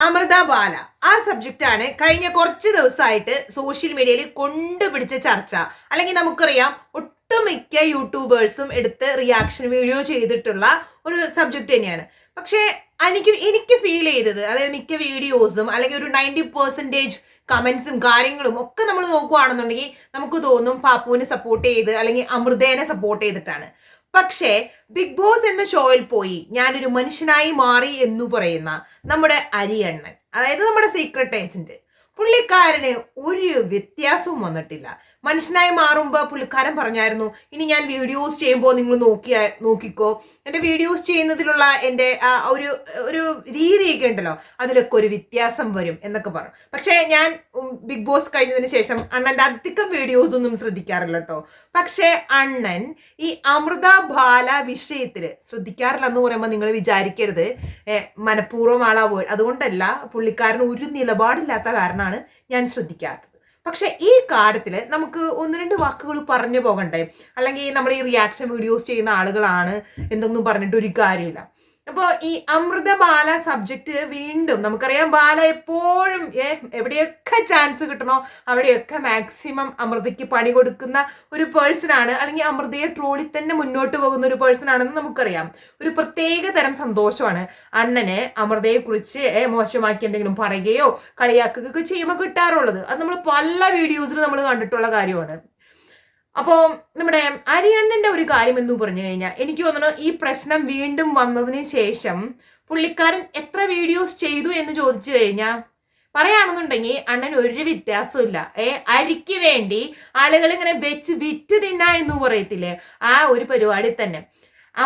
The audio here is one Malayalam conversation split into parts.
അമൃത ബാല ആ സബ്ജക്റ്റ് ആണ് കഴിഞ്ഞ കുറച്ച് ദിവസമായിട്ട് സോഷ്യൽ മീഡിയയിൽ കൊണ്ടുപിടിച്ച ചർച്ച. അല്ലെങ്കിൽ നമുക്കറിയാം ഒട്ടുമിക്ക യൂട്യൂബേഴ്സും എടുത്ത് റിയാക്ഷൻ വീഡിയോ ചെയ്തിട്ടുള്ള ഒരു സബ്ജക്റ്റ് തന്നെയാണ്. പക്ഷേ എനിക്ക് ഫീൽ ചെയ്തത്, അതായത് മിക്ക വീഡിയോസും അല്ലെങ്കിൽ ഒരു 90% കമന്റ്സും കാര്യങ്ങളും ഒക്കെ നമ്മൾ നോക്കുകയാണെന്നുണ്ടെങ്കിൽ നമുക്ക് തോന്നും പാപ്പുവിനെ സപ്പോർട്ട് ചെയ്ത് അല്ലെങ്കിൽ അമൃതേനെ സപ്പോർട്ട് ചെയ്തിട്ടാണ്. പക്ഷേ ബിഗ് ബോസ് എന്ന ഷോയിൽ പോയി ഞാനൊരു മനുഷ്യനായി മാറി എന്ന് പറയുന്ന നമ്മുടെ അരിയണ്ണൻ, അതായത് നമ്മുടെ സീക്രട്ട് ഏജന്റ്, പുള്ളിക്കാരന് ഒരു വ്യത്യാസവും വന്നിട്ടില്ല. മനുഷ്യനായി മാറുമ്പോൾ പുള്ളിക്കാരൻ പറഞ്ഞായിരുന്നു, ഇനി ഞാൻ വീഡിയോസ് ചെയ്യുമ്പോൾ നിങ്ങൾ നോക്കിക്കോ, എൻ്റെ വീഡിയോസ് ചെയ്യുന്നതിലുള്ള എൻ്റെ ഒരു ഒരു രീതിയൊക്കെ ഉണ്ടല്ലോ, അതിലൊക്കെ ഒരു വ്യത്യാസം വരും എന്നൊക്കെ പറഞ്ഞു. പക്ഷേ ഞാൻ ബിഗ് ബോസ് കഴിഞ്ഞതിന് ശേഷം അണ്ണൻ്റെ അധികം വീഡിയോസ് ഒന്നും ശ്രദ്ധിക്കാറില്ല കേട്ടോ. പക്ഷേ അണ്ണൻ ഈ അമൃത ബാല വിഷയത്തിൽ ശ്രദ്ധിക്കാറില്ല എന്ന് പറയുമ്പോൾ നിങ്ങൾ വിചാരിക്കരുത് മനഃപൂർവ്വം ആളാവോ, അതുകൊണ്ടല്ല, പുള്ളിക്കാരൻ ഒരു നിലപാടില്ലാത്ത കാരണമാണ് ഞാൻ ശ്രദ്ധിക്കാത്തത്. പക്ഷെ ഈ കാര്യത്തിൽ നമുക്ക് ഒന്ന് രണ്ട് വാക്കുകൾ പറഞ്ഞു പോകണ്ടേ? അല്ലെങ്കിൽ നമ്മൾ ഈ റിയാക്ഷൻ വീഡിയോസ് ചെയ്യുന്ന ആളുകളാണ് എന്തൊന്നും പറഞ്ഞിട്ട് ഒരു കാര്യമില്ല. അപ്പോൾ ഈ അമൃത ബാല സബ്ജക്റ്റ് വീണ്ടും നമുക്കറിയാം, ബാല എപ്പോഴും എവിടെയൊക്കെ ചാൻസ് കിട്ടണോ അവിടെയൊക്കെ മാക്സിമം അമൃതയ്ക്ക് പണി കൊടുക്കുന്ന ഒരു പേഴ്സൺ ആണ്, അല്ലെങ്കിൽ അമൃതയെ ട്രോളി തന്നെ മുന്നോട്ട് പോകുന്ന ഒരു പേഴ്സൺ ആണെന്ന് നമുക്കറിയാം. ഒരു പ്രത്യേക തരം സന്തോഷമാണ് അണ്ണന് അമൃതയെ കുറിച്ച് മോശമാക്കി എന്തെങ്കിലും പറയുകയോ കളിയാക്കുകയൊക്കെ ചെയ്യുമ്പോൾ കിട്ടാറുള്ളത്. അത് നമ്മൾ പല വീഡിയോസിലും നമ്മൾ കണ്ടിട്ടുള്ള കാര്യമാണ്. അപ്പോൾ നമ്മുടെ അരിയണ്ണന്റെ ഒരു കാര്യം എന്ന് പറഞ്ഞു കഴിഞ്ഞാൽ എനിക്ക് തോന്നുന്നു ഈ പ്രശ്നം വീണ്ടും വന്നതിന് ശേഷം പുള്ളിക്കാരൻ എത്ര വീഡിയോസ് ചെയ്തു എന്ന് ചോദിച്ചു കഴിഞ്ഞാൽ പറയുകയാണെന്നുണ്ടെങ്കിൽ അണ്ണൻ ഒരു വ്യത്യാസമില്ല. അരിക്ക് വേണ്ടി ആളുകൾ ഇങ്ങനെ വെച്ച് വിറ്റ് തിന്ന എന്ന് പറയത്തില്ലേ, ആ ഒരു പരിപാടി തന്നെ.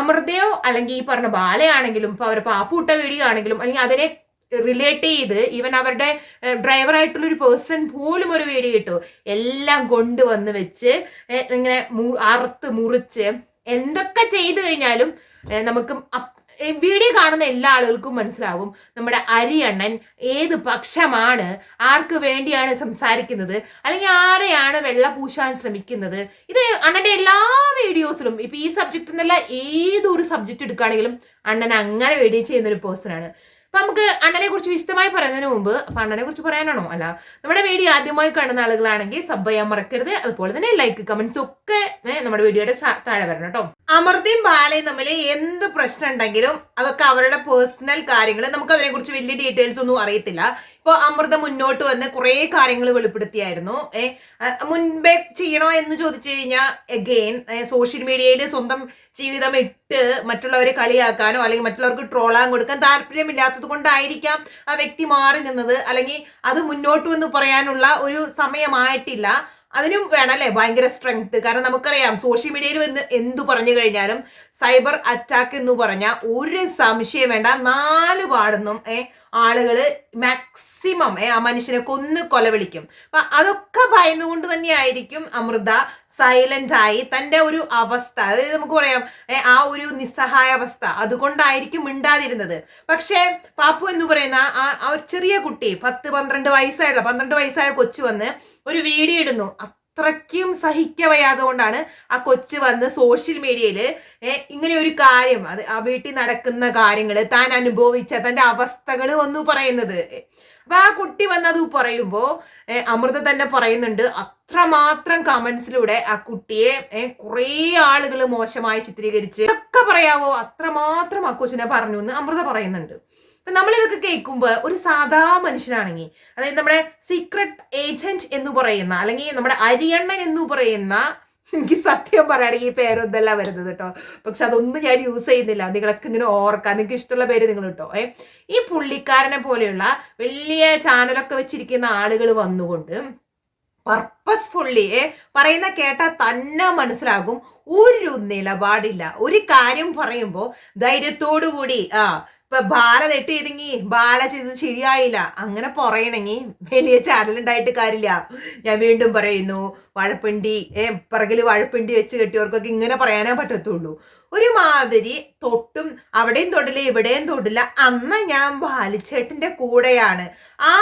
അമൃതയോ അല്ലെങ്കിൽ ഈ പറഞ്ഞ ബാലയാണെങ്കിലും ഇപ്പൊ അവർ പാപ്പൂട്ട വീഡിയോ ആണെങ്കിലും അല്ലെങ്കിൽ അതിനെ റിലേറ്റ് ചെയ്ത് ഈവൻ അവരുടെ ഡ്രൈവറായിട്ടുള്ള ഒരു പേഴ്സൺ പോലും ഒരു വീഡിയോ ഇട്ടു, എല്ലാം കൊണ്ടുവന്ന് വെച്ച് ഇങ്ങനെ അറുത്ത് മുറിച്ച് എന്തൊക്കെ ചെയ്തു കഴിഞ്ഞാലും നമുക്ക് വീഡിയോ കാണുന്ന എല്ലാ ആളുകൾക്കും മനസ്സിലാവും നമ്മുടെ അരിയണ്ണൻ ഏത് പക്ഷമാണ്, ആർക്ക് വേണ്ടിയാണ് സംസാരിക്കുന്നത്, അല്ലെങ്കിൽ ആരെയാണ് വെള്ള പൂശാൻ ശ്രമിക്കുന്നത്. ഇത് അണ്ണന്റെ എല്ലാ വീഡിയോസിലും ഇപ്പൊ ഈ സബ്ജക്റ്റ് എന്നല്ല ഏതൊരു സബ്ജക്റ്റ് എടുക്കുകയാണെങ്കിലും അണ്ണൻ അങ്ങനെ വീഡിയോ ചെയ്യുന്ന ഒരു പേഴ്സൺ ആണ്. അപ്പൊ നമുക്ക് അണ്ണനെ കുറിച്ച് വിശദമായി പറയുന്നതിന് മുമ്പ്, അപ്പൊ അണ്ണനെ കുറിച്ച് പറയാനാണോ? അല്ല, നമ്മുടെ വീഡിയോ ആദ്യമായി കാണുന്ന ആളുകളാണെങ്കിൽ സബ് ചെയ്യാൻ മറക്കരുത്. അതുപോലെ തന്നെ ലൈക്ക് കമന്റ്സ് ഒക്കെ നമ്മുടെ വീഡിയോയുടെ താഴെ വരണം കേട്ടോ. അമൃതയും ബാലയും തമ്മിൽ എന്ത് പ്രശ്നം ഉണ്ടെങ്കിലും അതൊക്കെ അവരുടെ പേഴ്സണൽ കാര്യങ്ങൾ, നമുക്ക് അതിനെ കുറിച്ച് വലിയ ഡീറ്റെയിൽസ് ഒന്നും അറിയത്തില്ല. ഇപ്പൊ അമൃത മുന്നോട്ട് വന്ന് കുറെ കാര്യങ്ങൾ വെളിപ്പെടുത്തിയായിരുന്നു. മുൻപേ ചെയ്യണോ എന്ന് ചോദിച്ചു കഴിഞ്ഞാൽ അഗെയിൻ സോഷ്യൽ മീഡിയയിൽ സ്വന്തം ജീവിതം ഇട്ട് മറ്റുള്ളവരെ കളിയാക്കാനോ അല്ലെങ്കിൽ മറ്റുള്ളവർക്ക് ട്രോളാൻ കൊടുക്കാൻ താല്പര്യമില്ലാത്തത് കൊണ്ടായിരിക്കാം ആ വ്യക്തി മാറി നിന്നത്, അല്ലെങ്കിൽ അത് മുന്നോട്ട് വന്ന് പറയാനുള്ള ഒരു സമയമായിട്ടില്ല. അതിനും വേണം അല്ലെ ഭയങ്കര സ്ട്രെങ്ത്. കാരണം നമുക്കറിയാം സോഷ്യൽ മീഡിയയിൽ വന്ന് എന്തു പറഞ്ഞു കഴിഞ്ഞാലും സൈബർ അറ്റാക്ക് എന്ന് പറഞ്ഞാൽ ഒരു സംശയം വേണ്ട, 4 പാടുന്നും ആളുകള് മാക്സിമം ആ മനുഷ്യനെ കൊല വിളിക്കും. അപ്പൊ അതൊക്കെ ഭയന്നുകൊണ്ട് തന്നെയായിരിക്കും അമൃത സൈലന്റ് ആയി തന്റെ ഒരു അവസ്ഥ, അതായത് നമുക്ക് പറയാം ആ ഒരു നിസ്സഹായ അവസ്ഥ, അതുകൊണ്ടായിരിക്കും മിണ്ടാതിരുന്നത്. പക്ഷേ പാപ്പു എന്ന് പറയുന്ന ആ ഒരു ചെറിയ കുട്ടി, 12 വയസ്സായ കൊച്ചു വന്ന് ഒരു വീഡിയോ ഇടുന്നു. അത്രയ്ക്കും സഹിക്കവയ്യാതെ കൊണ്ടാണ് ആ കൊച്ചു വന്ന് സോഷ്യൽ മീഡിയയിൽ ഇങ്ങനെ ഒരു കാര്യം, അത് ആ വീട്ടിൽ നടക്കുന്ന കാര്യങ്ങൾ, താൻ അനുഭവിച്ച തന്റെ അവസ്ഥകൾ വന്നു പറയുന്നത്. അപ്പൊ ആ കുട്ടി വന്നത് പറയുമ്പോ അമൃത തന്നെ പറയുന്നുണ്ട്, അത്രമാത്രം കമന്റ്സിലൂടെ ആ കുട്ടിയെ കുറെ ആളുകൾ മോശമായി ചിത്രീകരിച്ച് ഒക്കെ പറയാവോ, അത്രമാത്രം ആ കൊച്ചിനെ പറഞ്ഞു എന്ന് അമൃത പറയുന്നുണ്ട്. അപ്പൊ നമ്മളിതൊക്കെ കേൾക്കുമ്പോൾ ഒരു സാധാ മനുഷ്യനാണെങ്കിൽ, അതായത് നമ്മുടെ സീക്രട്ട് ഏജന്റ് എന്ന് പറയുന്ന അല്ലെങ്കിൽ നമ്മുടെ അരിയണ്ണൻ എന്ന് പറയുന്ന, എനിക്ക് സത്യം പറയുകയാണെങ്കിൽ ഈ പേരൊന്നല്ല വരുന്നത് കേട്ടോ, പക്ഷെ അതൊന്നും ഞാൻ യൂസ് ചെയ്യുന്നില്ല, നിങ്ങളൊക്കെ ഇങ്ങനെ ഓർക്കാം, നിങ്ങൾക്ക് ഇഷ്ടമുള്ള പേര് നിങ്ങൾ കേട്ടോ. ഈ പുള്ളിക്കാരനെ പോലെയുള്ള വലിയ ചാനലൊക്കെ വെച്ചിരിക്കുന്ന ആളുകൾ വന്നുകൊണ്ട് പർപ്പസ്ഫുള്ളി പറയുന്ന കേട്ടാൽ തന്നെ മനസ്സിലാകും ഒരു നിലപാടില്ല. ഒരു കാര്യം പറയുമ്പോൾ ധൈര്യത്തോടു കൂടി ഇപ്പൊ ബാല തെറ്റ് ചെയ്തെങ്കിൽ ബാല ചെയ്തത് ശരിയായില്ല അങ്ങനെ പറയണമെങ്കിൽ വലിയ ചാനൽ ഉണ്ടായിട്ട് കാര്യമില്ല. ഞാൻ വീണ്ടും പറയുന്നു, വഴപ്പിണ്ടി പിറകിൽ വഴപ്പിണ്ടി വെച്ച് കെട്ടിയവർക്കൊക്കെ ഇങ്ങനെ പറയാനേ പറ്റത്തുള്ളൂ. ഒരുമാതിരി തൊട്ടും അവിടെയും തൊടില്ല ഇവിടെയും തൊടില്ല, അന്ന് ഞാൻ ബാലിച്ചേട്ടന്റെ കൂടെയാണ്, ആ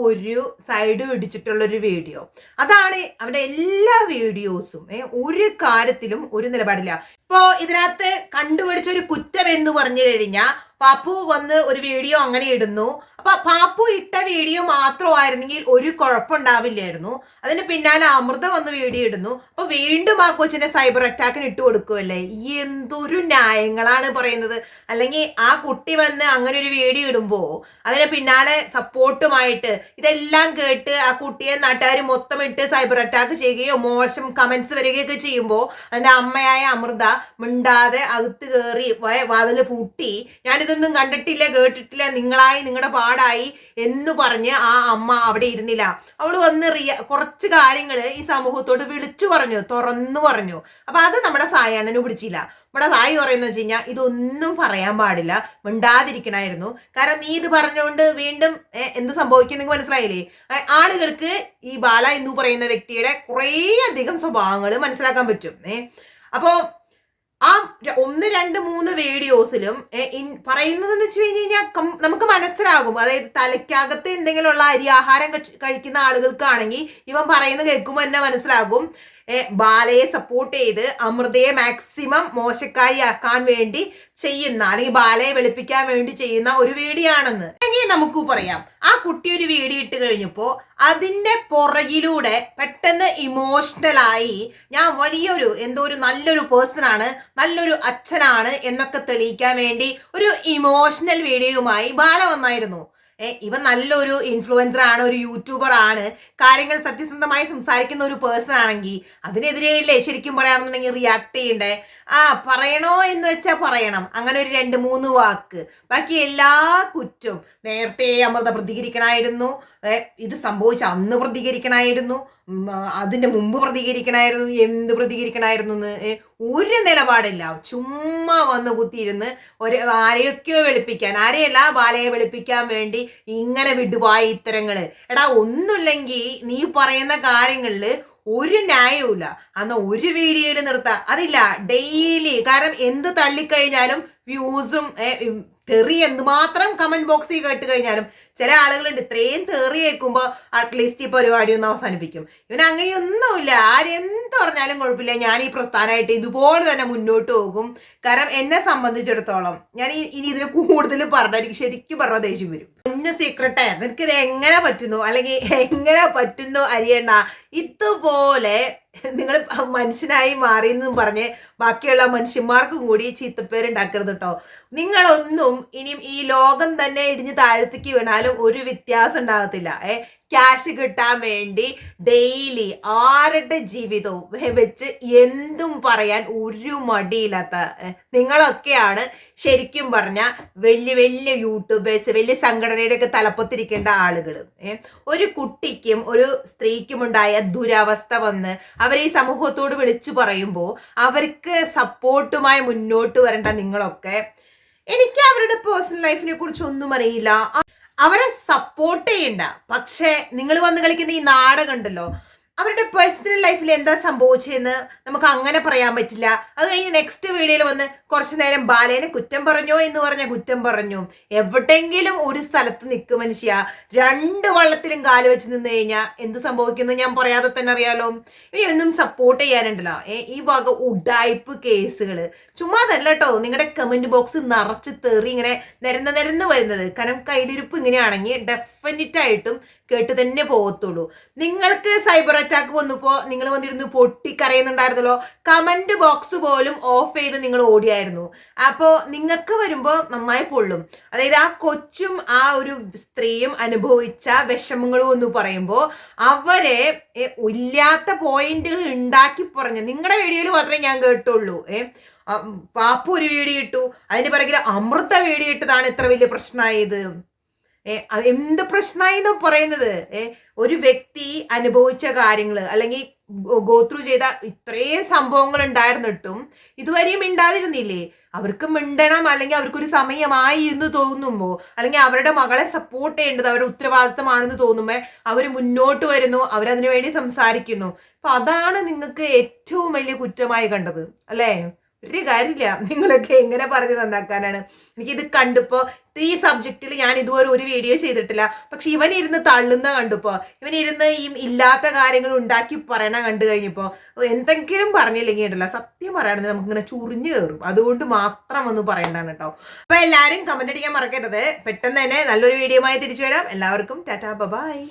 ഒരു സൈഡ് പിടിച്ചിട്ടുള്ളൊരു വീഡിയോ. അതാണ് അവന്റെ എല്ലാ വീഡിയോസും. ഒരു കാര്യത്തിലും ഒരു നിലപാടില്ല. ഇപ്പോ ഇതിനകത്ത് കണ്ടുപിടിച്ച ഒരു കുറ്റം എന്ന് പറഞ്ഞു കഴിഞ്ഞാൽ പാപ്പു വന്ന് ഒരു വീഡിയോ അങ്ങനെ ഇടുന്നു. അപ്പൊ പാപ്പു ഇട്ട വീഡിയോ മാത്രമായിരുന്നെങ്കിൽ ഒരു കുഴപ്പമുണ്ടാവില്ലായിരുന്നു. അതിന് പിന്നാലെ അമൃത വന്ന് വീഡിയോ ഇടുന്നു. അപ്പൊ വീണ്ടും ആ കൊച്ചിനെ സൈബർ അറ്റാക്കിന് ഇട്ട് കൊടുക്കുമല്ലേ. എന്തൊരു ന്യായങ്ങളാണ് പറയുന്നത്. അല്ലെങ്കിൽ ആ കുട്ടി വന്ന് അങ്ങനെ ഒരു വീഡിയോ ഇടുമ്പോ അതിന് പിന്നാലെ സപ്പോർട്ടുമായിട്ട് ഇതെല്ലാം കേട്ട് ആ കുട്ടിയെ നാട്ടുകാർ മൊത്തം ഇട്ട് സൈബർ അറ്റാക്ക് ചെയ്യുകയോ മോശം കമന്റ്സ് വരികയൊക്കെ ചെയ്യുമ്പോൾ അതിന്റെ അമ്മയായ അമൃത മിണ്ടാതെ അകത്ത് കയറി വാതില് പൂട്ടി ഞാനിതൊന്നും കണ്ടിട്ടില്ല കേട്ടിട്ടില്ല, നിങ്ങളുടെ പാടായി എന്ന് പറഞ്ഞ് ആ അമ്മ അവിടെ ഇരുന്നില്ല. അവള് വന്ന് കുറച്ച് കാര്യങ്ങൾ ഈ സമൂഹത്തോട് വിളിച്ചു പറഞ്ഞു, തുറന്നു പറഞ്ഞു. അപ്പൊ അത് നമ്മുടെ സായി അണ്ണന് പിടിച്ചില്ല. നമ്മുടെ സായി പറയുന്നത് വെച്ച് കഴിഞ്ഞാൽ ഇതൊന്നും പറയാൻ പാടില്ല, മിണ്ടാതിരിക്കണമായിരുന്നു. കാരണം നീ ഇത് പറഞ്ഞുകൊണ്ട് വീണ്ടും എന്ത് സംഭവിക്കും നിങ്ങൾക്ക് മനസ്സിലായില്ലേ. ആളുകൾക്ക് ഈ ബാല എന്ന് പറയുന്ന വ്യക്തിയുടെ കുറേ അധികം സ്വഭാവങ്ങൾ മനസ്സിലാക്കാൻ പറ്റും. അപ്പോ ആ 1, 2, 3 വീഡിയോസിലും പറയുന്നതെന്ന് വെച്ച് കഴിഞ്ഞാൽ നമുക്ക് മനസ്സിലാകും. അതായത് തലയ്ക്കകത്ത് എന്തെങ്കിലുമുള്ള അരി ആഹാരം കഴിക്കുന്ന ആളുകൾക്കാണെങ്കിൽ ഇവൻ പറയുന്നത് കേൾക്കുമ്പോൾ തന്നെ മനസ്സിലാകും ബാലയെ സപ്പോർട്ട് ചെയ്ത് അമൃതയെ മാക്സിമം മോശക്കാരിയാക്കാൻ വേണ്ടി ചെയ്യുന്ന അല്ലെങ്കിൽ ബാലയെ വെളുപ്പിക്കാൻ വേണ്ടി ചെയ്യുന്ന ഒരു വീഡിയോ ആണെന്ന് അല്ലെങ്കിൽ നമുക്ക് പറയാം. ആ കുട്ടി ഒരു വീഡിയോ ഇട്ട് കഴിഞ്ഞപ്പോ അതിന്റെ പുറകിലൂടെ പെട്ടെന്ന് ഇമോഷണലായി ഞാൻ വലിയൊരു ഒരു നല്ലൊരു പേഴ്സൺ ആണ്, നല്ലൊരു അച്ഛനാണ് എന്നൊക്കെ തെളിയിക്കാൻ വേണ്ടി ഒരു ഇമോഷണൽ വീഡിയോയുമായി ബാല വന്നായിരുന്നു. ഇവൻ നല്ലൊരു ഇൻഫ്ലുവൻസർ ആണ്, ഒരു യൂട്യൂബർ ആണ്, കാര്യങ്ങൾ സത്യസന്ധമായി സംസാരിക്കുന്ന ഒരു പേഴ്സൺ ആണെങ്കിൽ അതിനെതിരെയല്ലേ ശരിക്കും പറയാണെന്നുണ്ടെങ്കിൽ റിയാക്ട് ചെയ്യണ്ടേ. പറയണോ എന്ന് വെച്ചാൽ പറയണം, അങ്ങനെ ഒരു 2-3 വാക്ക്. ബാക്കി എല്ലാ കുറ്റവും നേരത്തെ അമൃത പ്രതികരിക്കണമായിരുന്നു, ഇത് സംഭവിച്ച അന്ന് പ്രതികരിക്കണമായിരുന്നു, അതിന്റെ മുമ്പ് പ്രതികരിക്കണമായിരുന്നു, എന്ത് പ്രതികരിക്കണമായിരുന്നു എന്ന് ഒരു നിലപാടില്ല. ചുമ്മാ വന്ന് കുത്തിയിരുന്ന് ആരെയൊക്കെയോ വെളുപ്പിക്കാൻ, ആരെയല്ല ബാലയെ വെളുപ്പിക്കാൻ വേണ്ടി ഇങ്ങനെ വിടുവായ ഇത്തരങ്ങള്. എടാ ഒന്നുമില്ലെങ്കിൽ നീ പറയുന്ന കാര്യങ്ങളില് ഒരു ന്യായവുമില്ല. അന്ന് ഒരു വീഡിയോയിൽ നിർത്താം, അതില്ല ഡെയിലി. കാരണം എന്ത് തള്ളിക്കഴിഞ്ഞാലും വ്യൂസും തെറി എന്തുമാത്രം കമന്റ് ബോക്സിൽ കേട്ട് കഴിഞ്ഞാലും ചില ആളുകളുണ്ട് ഇത്രയും തെറി കേൾക്കുമ്പോൾ അറ്റ്ലീസ്റ്റ് ഈ പരിപാടി ഒന്ന് അവസാനിപ്പിക്കും. ഇവൻ അങ്ങനെയൊന്നുമില്ല, ആരെന്ത് പറഞ്ഞാലും കുഴപ്പമില്ല, ഞാൻ ഈ പ്രസ്ഥാനമായിട്ട് ഇതുപോലെ തന്നെ മുന്നോട്ട് പോകും. കാരണം എന്നെ സംബന്ധിച്ചിടത്തോളം ഞാൻ ഇനി ഇതിന് കൂടുതൽ പറഞ്ഞാൽ എനിക്ക് ശരിക്കും പറഞ്ഞ ദേഷ്യം വരും. കുഞ്ഞ് സീക്രട്ടേ നിനക്കിത് എങ്ങനെ പറ്റുന്നു, അല്ലെങ്കിൽ എങ്ങനെ പറ്റുന്നു അറിയണ്ട. ഇതുപോലെ നിങ്ങൾ മനുഷ്യനായി മാറിയെന്നും പറഞ്ഞ് ബാക്കിയുള്ള മനുഷ്യന്മാർക്ക് കൂടി ചീത്തപ്പേരുണ്ടാക്കരുത് കേട്ടോ. നിങ്ങളൊന്നും ഇനിയും ഈ ലോകം തന്നെ ഇടിഞ്ഞ് താഴത്തേക്ക് വീണാലും ഒരു വ്യത്യാസം ഉണ്ടാകത്തില്ല. ക്യാഷ് കിട്ടാൻ വേണ്ടി ഡെയിലി ആരുടെ ജീവിതവും വെച്ച് എന്തും പറയാൻ ഒരു മടിയില്ലാത്ത നിങ്ങളൊക്കെയാണ് ശരിക്കും പറഞ്ഞ വലിയ വലിയ യൂട്യൂബേഴ്സ്, വലിയ സംഘടനയുടെ ഒക്കെ തലപ്പത്തിരിക്കേണ്ട ആളുകൾ. ഒരു കുട്ടിക്കും ഒരു സ്ത്രീക്കും ഉണ്ടായ ദുരവസ്ഥ വന്ന് അവരെ ഈ സമൂഹത്തോട് വിളിച്ചു പറയുമ്പോൾ അവർക്ക് സപ്പോർട്ടുമായി മുന്നോട്ട് വരേണ്ട നിങ്ങളൊക്കെ, എനിക്ക് അവരുടെ പേഴ്സണൽ ലൈഫിനെ കുറിച്ച് ഒന്നും അറിയില്ല, അവരെ സപ്പോർട്ട് ചെയ്യണ്ട. പക്ഷെ നിങ്ങൾ വന്ന് കളിക്കുന്ന ഈ നാടകം ഉണ്ടല്ലോ, അവരുടെ പേഴ്സണൽ ലൈഫിൽ എന്താ സംഭവിച്ചതെന്ന് നമുക്ക് അങ്ങനെ പറയാൻ പറ്റില്ല. അത് കഴിഞ്ഞ് നെക്സ്റ്റ് വീഡിയോയിൽ വന്ന് കുറച്ചു നേരം ബാലേനെ കുറ്റം പറഞ്ഞോ എന്ന് പറഞ്ഞ കുറ്റം പറഞ്ഞു. എവിടെയെങ്കിലും ഒരു സ്ഥലത്ത് നിൽക്കും മനുഷ്യ, 2 വള്ളത്തിലും കാല് വെച്ച് നിന്ന് കഴിഞ്ഞാൽ എന്ത് സംഭവിക്കുന്നു ഞാൻ പറയാതെ തന്നെ അറിയാലോ. ഇനി ഒന്നും സപ്പോർട്ട് ചെയ്യാനുണ്ടല്ലോ ഈ വക ഉഡായ്പ് കേസുകൾ. ചുമ്മാതല്ല കേട്ടോ, നിങ്ങളുടെ കമന്റ് ബോക്സ് നിറച്ച് തെറി ഇങ്ങനെ നിരന്ന് വരുന്നത്. കാരണം കയ്യിലിരിപ്പ് ഇങ്ങനെയാണെങ്കിൽ ഡെഫിനറ്റ് ആയിട്ടും കേട്ട് തന്നെ പോകത്തുള്ളൂ. നിങ്ങൾക്ക് സൈബർ അറ്റാക്ക് വന്നപ്പോൾ നിങ്ങൾ വന്നിരുന്ന് പൊട്ടിക്കരയുന്നുണ്ടായിരുന്നല്ലോ, കമന്റ് ബോക്സ് പോലും ഓഫ് ചെയ്ത് നിങ്ങൾ ഓടിയായിരുന്നു. അപ്പോൾ നിങ്ങൾക്ക് വരുമ്പോൾ നന്നായി പൊള്ളും. അതായത് ആ കൊച്ചും ആ ഒരു സ്ത്രീയും അനുഭവിച്ച വിഷമങ്ങളും എന്ന് പറയുമ്പോൾ അവരെ ഇല്ലാത്ത പോയിന്റുകൾ ഉണ്ടാക്കി പറഞ്ഞ് നിങ്ങളുടെ വീഡിയോയിൽ മാത്രമേ ഞാൻ കേട്ടുള്ളൂ. പാപ്പു ഒരു വീഡിയോ ഇട്ടു, അതിന്റെ പിറകിൽ അമൃത വീഡിയോ ഇട്ടതാണ് ഇത്ര വലിയ പ്രശ്നമായത്. എന്ത് പ്രശ്നമായിന്ന് പറയുന്നത്, ഒരു വ്യക്തി അനുഭവിച്ച കാര്യങ്ങൾ അല്ലെങ്കിൽ ഗോത്രൂ ചെയ്ത ഇത്രയും സംഭവങ്ങൾ ഉണ്ടായിരുന്നിട്ടും ഇതുവരെയും മിണ്ടാതിരുന്നില്ലേ. അവർക്ക് മിണ്ടണം, അല്ലെങ്കിൽ അവർക്കൊരു സമയമായി എന്ന് തോന്നുമ്പോ, അല്ലെങ്കിൽ അവരുടെ മകളെ സപ്പോർട്ട് ചെയ്യേണ്ടത് അവരുടെ ഉത്തരവാദിത്തമാണെന്ന് തോന്നുമ്പോ അവർ മുന്നോട്ട് വരുന്നു, അവരതിനു വേണ്ടി സംസാരിക്കുന്നു. അപ്പൊ അതാണ് നിങ്ങൾക്ക് ഏറ്റവും വലിയ കുറ്റമായി കണ്ടത് അല്ലേ. ഒരു കാര്യമില്ല, നിങ്ങളൊക്കെ എങ്ങനെ പറഞ്ഞു നന്നാക്കാനാണ്. എനിക്കിത് കണ്ടപ്പോ ഈ സബ്ജക്റ്റിൽ ഞാൻ ഇതുവരെ ഒരു വീഡിയോ ചെയ്തിട്ടില്ല. പക്ഷെ ഇവൻ ഇരുന്ന് തള്ളുന്ന കണ്ടപ്പോ, ഇവൻ ഇരുന്ന് ഈ ഇല്ലാത്ത കാര്യങ്ങൾ ഉണ്ടാക്കി പറയണ കണ്ടു കഴിഞ്ഞപ്പോ എന്തെങ്കിലും പറഞ്ഞില്ലെങ്കിൽ ഉണ്ടല്ലോ, സത്യം പറയുകയാണെങ്കിൽ നമുക്കിങ്ങനെ ചുറിഞ്ഞു കയറും. അതുകൊണ്ട് മാത്രം ഒന്ന് പറയുന്നതാണ് കേട്ടോ. അപ്പൊ എല്ലാവരും കമന്റ് അടിക്കാൻ മറക്കരുത്. പെട്ടെന്ന് തന്നെ നല്ലൊരു വീഡിയോ ആയി തിരിച്ചു വരാം. എല്ലാവർക്കും ടാറ്റാ ബൈ.